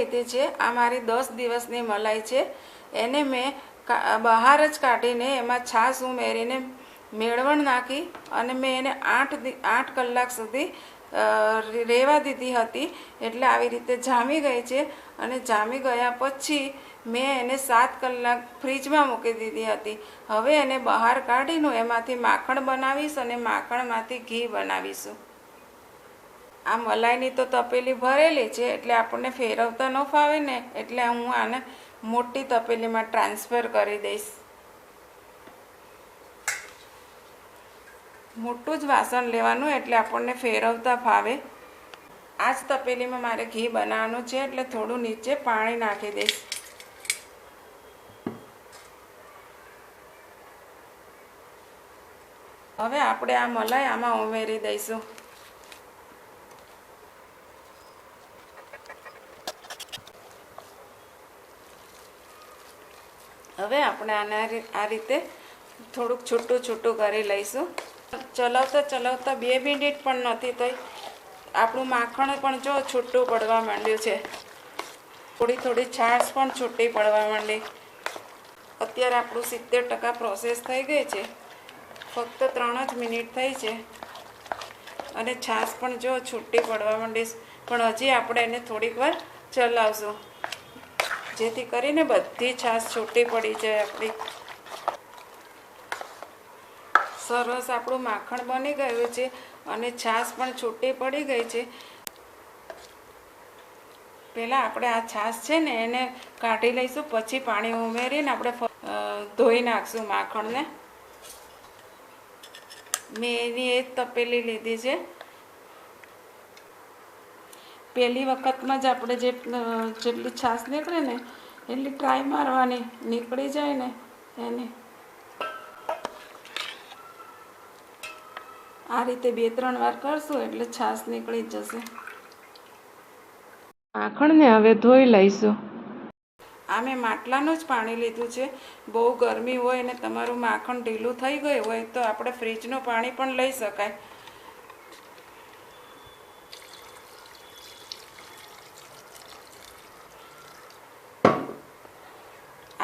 લીધી છે। આ મારી 10 દિવસની મલાઈ છે। એને મેં બહાર જ કાઢીને એમાં છાશ ઉમેરીને મેળવણ નાખી અને મેં એને 8 કલાક સુધી રહેવા દીધી હતી। એટલે આવી રીતે જામી ગઈ છે। અને જામી ગયા પછી મેં એને 7 કલાક ફ્રીજમાં મૂકી દીધી હતી। હવે એને બહાર કાઢીને એમાંથી માખણ બનાવીશ અને માખણમાંથી ઘી બનાવીશું। આ મલાઈની તો તપેલી ભરેલી છે એટલે આપણને ફેરવતા ન ફાવે ને, એટલે હું આને મોટી તપેલીમાં ટ્રાન્સફર કરી દઈશ। મોટું જ વાસણ લેવાનું એટલે આપણને ફેરવતા ફાવે। આ જ તપેલીમાં મારે ઘી બનાવવાનું છે એટલે થોડું નીચે પાણી નાખી દઈશ। હવે આપણે આ મલાઈ આમાં ઉમેરી દઈશું। હવે આપણે આને આ રીતે થોડુંક છૂટું છૂટું કરી લઈશું। ચલાવતા ચલાવતા 2 મિનિટ પણ નથી થઈ, આપણું માખણ પણ જો છૂટું પડવા માંડ્યું છે। થોડી થોડી છાશ પણ છૂટી પડવા માંડી। અત્યારે આપણું 70% પ્રોસેસ થઈ ગઈ છે। ફક્ત 3 જ મિનિટ થઈ છે અને છાશ પણ જો છૂટી પડવા માંડી, પણ હજી આપણે એને થોડીક વાર ચલાવશું જેથી કરીને બધી છાશ છૂટી પડી જાય આપણી। સરસ આપણું માખણ બની ગયું છે અને છાશ પણ છૂટી પડી ગઈ છે। પહેલાં આપણે આ છાશ છે ને એને કાઢી લઈશું, પછી પાણી ઉમેરીને આપણે ધોઈ નાખશું માખણને। મેં એની એ જ તપેલી લીધી છે। પહેલી વખતમાં જ આપણે જેટલી છાશ નીકળે ને એટલી ટ્રાય મારવાની, નીકળી જાય ને એને આ રીતે 2-3 વાર કરશું એટલે છાશ નીકળી જશે। માખણને હવે ધોઈ લઈશું। આ મેં માટલાનું જ પાણી લીધું છે। બહુ ગરમી હોય ને તમારું માખણ ઢીલું થઈ ગયું હોય તો આપણે ફ્રીજનું પાણી પણ લઈ શકાય।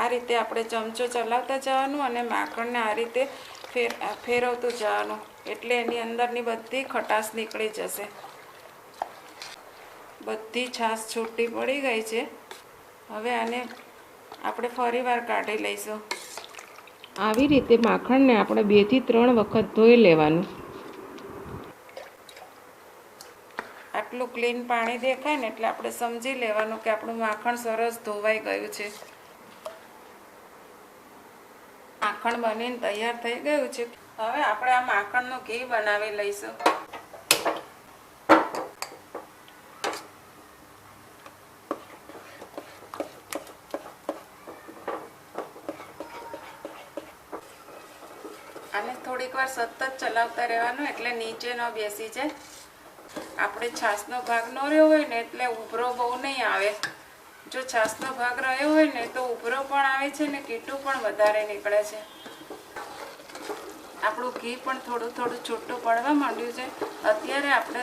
આ રીતે આપણે ચમચો ચલાવતા જવાનું અને માખણને આ રીતે ફેરવતું જવાનું, એટલે એની અંદરની બધી ખટાશ નીકળી જશે। બધી છાશ છૂટી પડી ગઈ છે। હવે આને આપણે ફરીવાર કાઢી લઈશું। આવી રીતે માખણને આપણે 2 થી 3 વખત ધોઈ લેવાનું। આટલું ક્લીન પાણી દેખાય ને એટલે આપણે સમજી લેવાનું કે આપણું માખણ સરસ ધોવાઈ ગયું છે। માખણ બનીને તૈયાર થઈ ગયું છે। હવે આપણે આ માખણનું ઘી બનાવી લઈશું। આને થોડીક વાર સતત ચલાવતા રહેવાનું એટલે નીચે ન બેસી જાય। આપણે છાશનો ભાગ ન રહ્યો હોય ને એટલે ઉભરો બહુ નહીં આવે। જો છાશનો ભાગ રહ્યો હોય ને તો ઉભરો પણ આવે છે ને કીટું પણ વધારે નીકળે છે। આપણું ઘી પણ થોડું થોડું છૂટું પડવા માંડ્યું છે। અત્યારે આપણે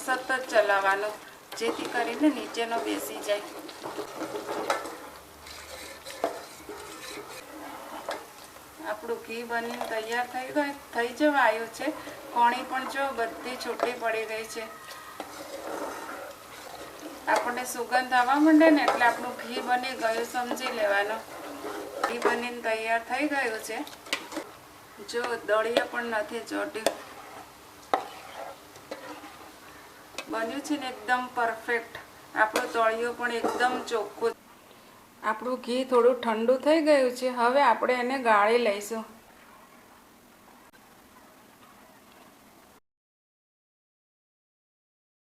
સતત ચલાવવાનું જેથી કરીને નીચે ન બેસી જાય। આપણું ઘી બનીને તૈયાર થઈ જવા આવ્યું છે। કોણી પણ જો બધી છૂટી પડી ગઈ છે। આપણને સુગંધ આવવા માંડે ને એટલે આપણું ઘી બની ગયું સમજી લેવાનું। ઘી બનીને તૈયાર થઈ ગયું છે। જો દળિયા પણ નથી ચોટ્યું, બન્યું છે ને એકદમ પરફેક્ટ। આપણું તળિયું પણ એકદમ ચોખ્ખું। આપણું ઘી થોડું ઠંડુ થઈ ગયું છે। હવે આપણે એને ગાળી લઈશું।